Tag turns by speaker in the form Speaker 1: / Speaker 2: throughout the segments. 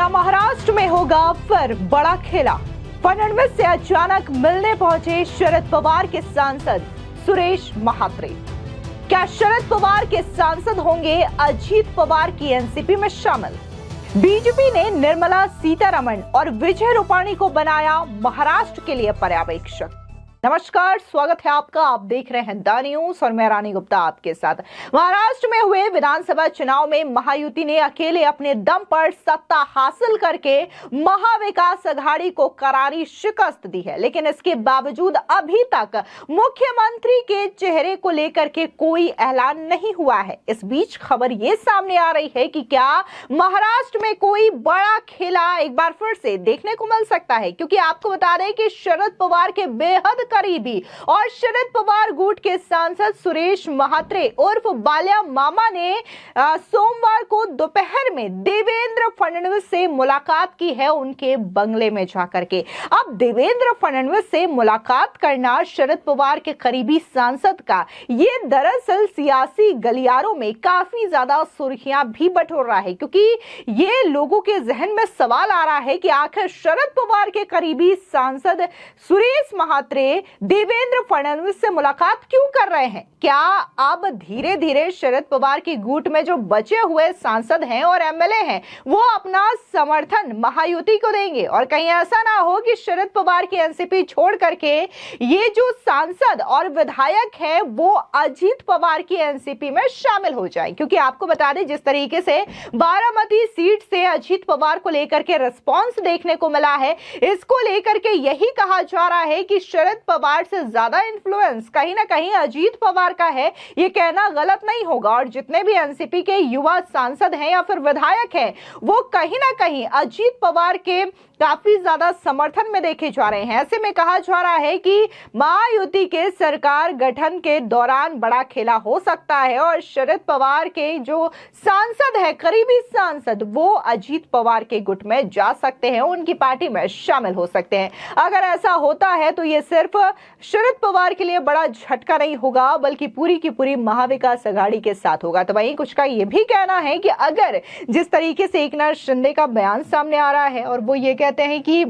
Speaker 1: महाराष्ट्र में होगा फिर बड़ा खेला? फडणवीस से अचानक मिलने पहुंचे शरद पवार के सांसद सुरेश महात्रे। क्या शरद पवार के सांसद होंगे अजीत पवार की एनसीपी में शामिल? बीजेपी ने निर्मला सीतारमण और विजय रूपाणी को बनाया महाराष्ट्र के लिए पर्यवेक्षक। नमस्कार, स्वागत है आपका। आप देख रहे हैं द न्यूज और मैं रानी गुप्ता आपके साथ। महाराष्ट्र में हुए विधानसभा चुनाव में महायुति ने अकेले अपने दम पर सत्ता हासिल करके महाविकास अघाड़ी को करारी शिकस्त दी है, लेकिन इसके बावजूद अभी तक मुख्यमंत्री के चेहरे को लेकर के कोई ऐलान नहीं हुआ है। इस बीच खबर ये सामने आ रही है कि क्या महाराष्ट्र में कोई बड़ा खेला एक बार फिर से देखने को मिल सकता है, क्योंकि आपको बता दें कि शरद पवार के बेहद करीबी और शरद पवार गुट के सांसद सुरेश महात्रे उर्फ बाल्या मामा ने सोमवार को दोपहर में देवेंद्र फडणवीस से मुलाकात की है, उनके बंगले में जाकर के। अब देवेंद्र फडणवीस से मुलाकात करना शरद पवार के करीबी सांसद का ये दरअसल सियासी गलियारों में काफी ज्यादा सुर्खियां भी बटोर रहा है, क्योंकि ये लोगों के जहन में सवाल आ रहा है कि आखिर शरद पवार के करीबी सांसद सुरेश महात्रे देवेंद्र फडणवीस से मुलाकात क्यों कर रहे हैं? क्या अब धीरे धीरे शरद पवार की गुट में जो बचे हुए सांसद हैं और एमएलए हैं वो अपना समर्थन महायुति को देंगे, और कहीं ऐसा ना हो कि शरद पवार की एनसीपी छोड़ करके ये जो सांसद और विधायक है वो अजीत पवार की एनसीपी में शामिल हो जाए? क्योंकि आपको बता दें, जिस तरीके से बारामती सीट से अजीत पवार को लेकर के रिस्पॉन्स देखने को मिला है, इसको लेकर के यही कहा जा रहा है कि शरद पवार से ज्यादा इन्फ्लुएंस कहीं ना कहीं अजीत पवार का है। ये कहना गलत नहीं होगा, और जितने भी एनसीपी के युवा सांसद हैं या फिर विधायक हैं वो कहीं ना कहीं अजीत पवार के काफी ज्यादा समर्थन में देखे जा रहे हैं। ऐसे में कहा जा रहा है कि महायुति के सरकार गठन के दौरान बड़ा खेला हो सकता है और शरद पवार के जो सांसद है, करीबी सांसद, वो अजीत पवार के गुट में जा सकते हैं, उनकी पार्टी में शामिल हो सकते हैं। अगर ऐसा होता है तो ये सिर्फ शरद पवार के लिए बड़ा झटका नहीं होगा, बल्कि पूरी की पूरी महाविकास अघाड़ी के साथ होगा। तो वहीं कुछ का ये भी कहना है कि अगर जिस तरीके से एकनाथ शिंदे का बयान सामने आ रहा है और वो ये कहते हैं कि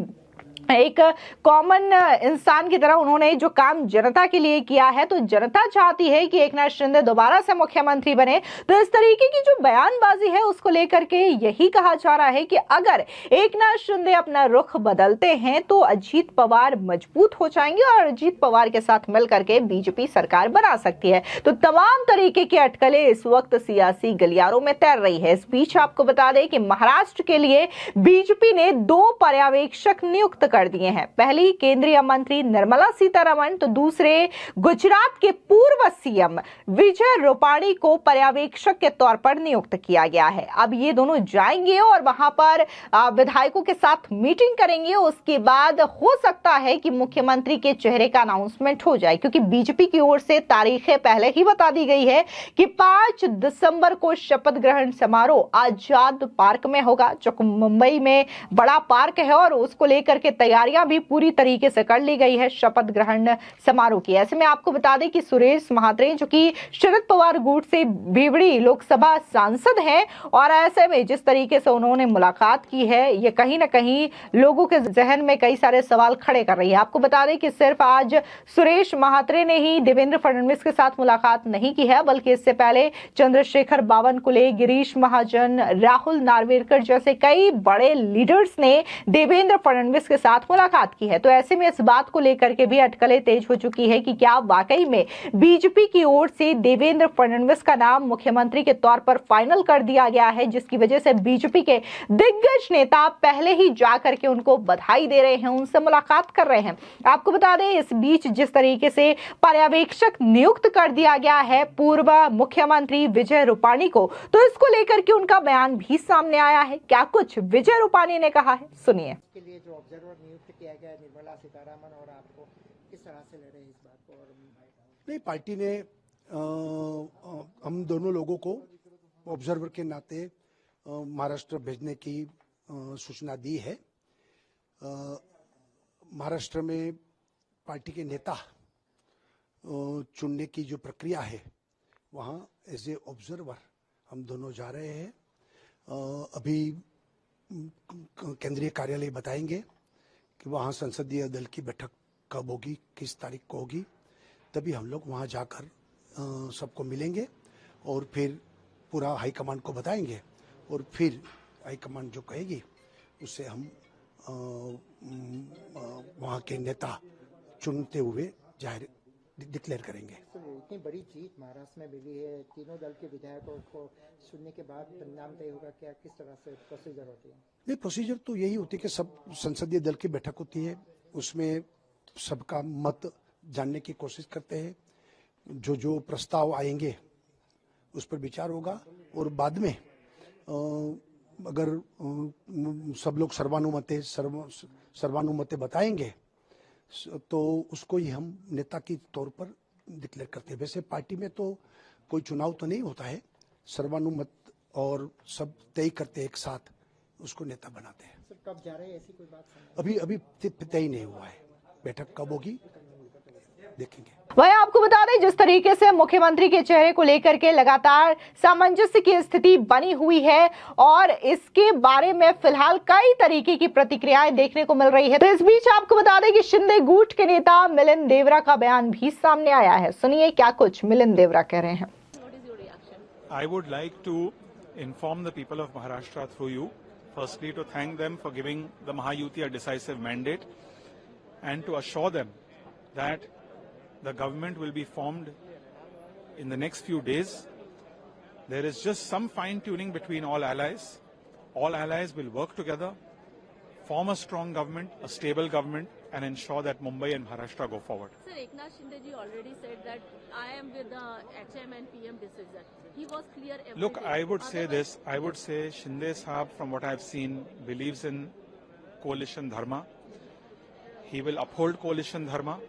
Speaker 1: एक कॉमन इंसान की तरह उन्होंने जो काम जनता के लिए किया है, तो जनता चाहती है कि एकनाथ शिंदे दोबारा से मुख्यमंत्री बने। तो इस तरीके की जो बयानबाजी है उसको लेकर के यही कहा जा रहा है कि अगर एकनाथ शिंदे अपना रुख बदलते हैं तो अजीत पवार मजबूत हो जाएंगे और अजीत पवार के साथ मिलकर के बीजेपी सरकार बना सकती है। तो तमाम तरीके की अटकलें इस वक्त सियासी गलियारों में तैर रही है। इस बीच आपको बता दें कि महाराष्ट्र के लिए बीजेपी ने 2 पर्यवेक्षक नियुक्त कर दिए हैं। पहली केंद्रीय मंत्री निर्मला सीतारमण, तो दूसरे गुजरात के पूर्व सीएम विजय रूपाणी को पर्यवेक्षक के तौर पर नियुक्त किया गया है। अब ये दोनों जाएंगे और वहां पर विधायकों के साथ मीटिंग करेंगे। उसके बाद हो सकता है कि मुख्यमंत्री के चेहरे का अनाउंसमेंट हो जाए, क्योंकि बीजेपी की ओर से तारीखें पहले ही बता दी गई है कि 5 दिसंबर को शपथ ग्रहण समारोह आजाद पार्क में होगा, जो मुंबई में बड़ा पार्क है, और उसको लेकर के तैयारियां भी पूरी तरीके से कर ली गई है शपथ ग्रहण समारोह की। ऐसे में आपको बता दें कि सुरेश महात्रे, जो कि शरद पवार गुट से बीवड़ी लोकसभा सांसद हैं, और ऐसे में जिस तरीके से उन्होंने मुलाकात की है ये कहीं ना कहीं लोगों के जहन में कई सारे सवाल खड़े कर रही है। आपको बता दें कि सिर्फ आज सुरेश महात्रे ने ही देवेंद्र फडणवीस के साथ मुलाकात नहीं की है, बल्कि इससे पहले चंद्रशेखर बावनकुले, गिरीश महाजन, राहुल नार्वेकर जैसे कई बड़े लीडर्स ने देवेंद्र फडणवीस के साथ मुलाकात की है। तो ऐसे में इस बात को लेकर के भी अटकलें तेज हो चुकी है कि क्या वाकई में बीजेपी की ओर से देवेंद्र फडणवीस का नाम मुख्यमंत्री के तौर पर फाइनल कर दिया गया है, जिसकी वजह से बीजेपी के दिग्गज नेता पहले ही जाकर के उनको बधाई दे रहे हैं, उनसे मुलाकात कर रहे हैं। आपको बता दें, इस बीच जिस तरीके से पर्यवेक्षक नियुक्त कर दिया गया है पूर्व मुख्यमंत्री विजय रूपाणी को, तो इसको लेकर के उनका बयान भी सामने आया है। क्या कुछ विजय रूपाणी ने कहा है, सुनिए।
Speaker 2: के लिए जो ऑब्जर्वर नियुक्त किया गया है निर्मला सीतारमण, और आपको किस तरह से ले रहे हैं इस बात को? और
Speaker 3: नहीं, पार्टी ने हम दोनों लोगों को ऑब्जर्वर के नाते महाराष्ट्र भेजने की सूचना दी है। महाराष्ट्र में पार्टी के नेता चुनने की जो प्रक्रिया है वहाँ एज ए ऑब्जर्वर हम दोनों जा रहे हैं। अभी केंद्रीय कार्यालय बताएंगे कि वहाँ संसदीय दल की बैठक कब होगी, किस तारीख को होगी, तभी हम लोग वहाँ जाकर सबको मिलेंगे और फिर पूरा हाईकमांड को बताएंगे और फिर हाईकमांड जो कहेगी उससे हम वहाँ के नेता चुनते हुए जाहिर डिक्लेयर करेंगे।
Speaker 2: इतनी बड़ी जीत महाराष्ट्र में मिली है, तीनों दल के विधायकों को सुनने के बाद परिणाम तय होगा क्या, किस तरह से प्रोसीजर होती है?
Speaker 3: नहीं, प्रोसीजर तो यही होती है कि सब संसदीय दल की बैठक होती है, उसमें सबका मत जानने की कोशिश करते हैं, जो प्रस्ताव आएंगे उस पर विचार होगा और बाद में अगर सब लोग सर्वानुमते बताएंगे तो उसको ही हम नेता के तौर पर डिक्लेयर करते हैं। वैसे पार्टी में तो कोई चुनाव तो नहीं होता है, सर्वानुमत और सब तय करते एक साथ उसको नेता बनाते हैं।
Speaker 2: सर कब जा रहे हैं, ऐसी कोई बात
Speaker 3: अभी तय नहीं हुआ है, बैठक कब होगी देखेंगे।
Speaker 1: वहीं आपको बता दें, जिस तरीके से मुख्यमंत्री के चेहरे को लेकर के लगातार सामंजस्य की स्थिति बनी हुई है और इसके बारे में फिलहाल कई तरीके की प्रतिक्रियाएं देखने को मिल रही है। तो इस बीच आपको बता दें कि शिंदे गुट के नेता मिलिंद देवरा का बयान भी सामने आया है। सुनिए क्या कुछ मिलिंद देवरा कह रहे हैं।
Speaker 4: I would like to inform the people of Maharashtra through you, firstly to thank them for giving the Mahayuti a decisive mandate and to assure them that the government will be formed in the next few days. There is just some fine-tuning between all allies. All allies will work together, form a strong government, a stable government, and ensure that Mumbai and Maharashtra go forward.
Speaker 5: Sir, Eknath Shinde ji already said that I am with the HM and PM decision. He was clear every
Speaker 4: Look,
Speaker 5: day.
Speaker 4: I would say this. I would say Shinde Sahab, from what I have seen, believes in coalition dharma. He will uphold coalition dharma,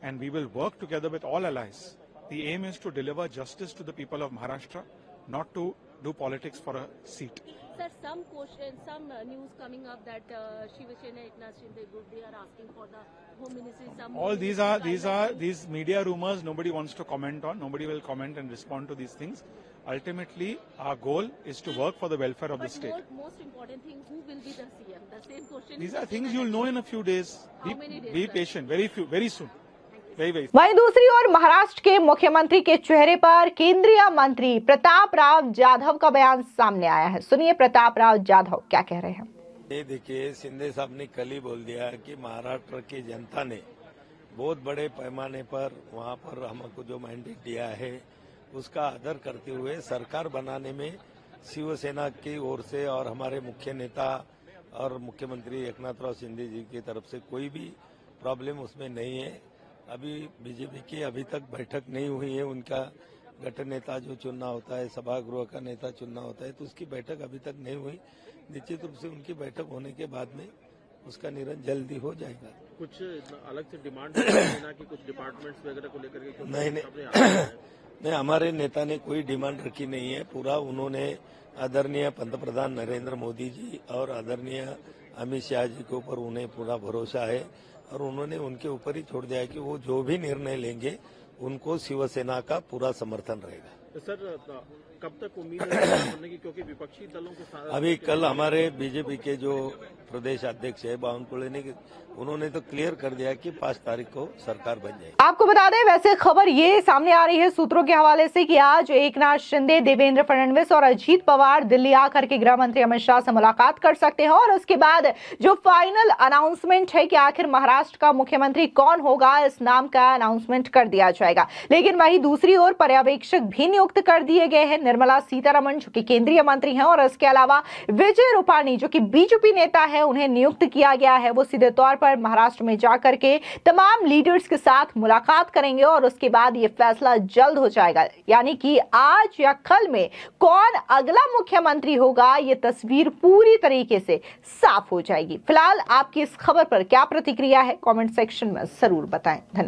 Speaker 4: and we will work together with all allies. The aim is to deliver justice to the people of Maharashtra, not to do politics for a seat.
Speaker 5: Sir, some news coming up that Shiv Sena Eknath Shinde group, they are asking for the Home Ministry.
Speaker 4: All these media rumors. Nobody wants to comment on. Nobody will comment and respond to these things. Ultimately, our goal is to work for the welfare of the state.
Speaker 5: Most important thing, who will be the CM? The same question.
Speaker 4: These are things you'll know in a few days.
Speaker 5: How many days,
Speaker 4: Be
Speaker 5: sir?
Speaker 4: patient. Very soon. Very.
Speaker 1: वहीं दूसरी ओर महाराष्ट्र के मुख्यमंत्री के चेहरे पर केंद्रीय मंत्री प्रताप राव जाधव का बयान सामने आया है। सुनिए प्रताप राव जाधव क्या कह रहे हैं।
Speaker 6: ये देखिए, शिंदे साहब ने कल ही बोल दिया कि महाराष्ट्र की जनता ने बहुत बड़े पैमाने पर वहां पर हमको जो मैंडेट दिया है उसका आदर करते हुए सरकार बनाने में शिवसेना की ओर से और हमारे मुख्य नेता और मुख्यमंत्री एकनाथ शिंदे जी की तरफ से कोई भी प्रॉब्लम उसमें नहीं है। अभी बीजेपी की अभी तक बैठक नहीं हुई है, उनका गठन नेता जो चुनना होता है, सभागृह का नेता चुनना होता है, तो उसकी बैठक अभी तक नहीं हुई। निश्चित रूप से उनकी बैठक होने के बाद में उसका निर्णय जल्दी हो जाएगा।
Speaker 7: कुछ अलग से डिमांड देना कि कुछ डिपार्टमेंट्स वगैरह को लेकर के
Speaker 6: नहीं, हमारे नेता ने कोई डिमांड रखी नहीं है। पूरा उन्होंने आदरणीय पंतप्रधान नरेंद्र मोदी जी और आदरणीय अमित शाह जी के ऊपर उन्हें पूरा भरोसा है और उन्होंने उनके ऊपर ही छोड़ दिया है कि वो जो भी निर्णय लेंगे उनको शिवसेना का पूरा समर्थन रहेगा।
Speaker 7: सर, कब तक उम्मीद है कि क्योंकि विपक्षी दलों के साथ
Speaker 6: अभी कल हमारे बीजेपी के जो प्रदेश अध्यक्ष है बावनकुळे ने उन्होंने तो क्लियर कर दिया कि 5 तारीख को सरकार बन जाएगी।
Speaker 1: आपको बता दें, वैसे खबर ये सामने आ रही है सूत्रों के हवाले से कि आज एकनाथ शिंदे, देवेंद्र फडणवीस और अजीत पवार दिल्ली आकर के गृह मंत्री अमित शाह से मुलाकात कर सकते हैं और उसके बाद जो फाइनल अनाउंसमेंट है कि आखिर महाराष्ट्र का मुख्यमंत्री कौन होगा, इस नाम का अनाउंसमेंट कर दिया जाएगा। लेकिन वहीं दूसरी ओर पर्यवेक्षक भी नियुक्त कर दिए गए हैं। निर्मला सीतारमण जो कि केंद्रीय मंत्री हैं और इसके अलावा विजय रूपाणी जो कि बीजेपी नेता है, उन्हें नियुक्त किया गया है। वो सीधे तौर पर महाराष्ट्र में जाकर के तमाम लीडर्स के साथ मुलाकात करेंगे और उसके बाद ये फैसला जल्द हो जाएगा, यानी कि आज या कल में कौन अगला मुख्यमंत्री होगा, ये तस्वीर पूरी तरीके से साफ हो जाएगी। फिलहाल आपकी इस खबर पर क्या प्रतिक्रिया है, कमेंट सेक्शन में जरूर बताएं। धन्यवाद।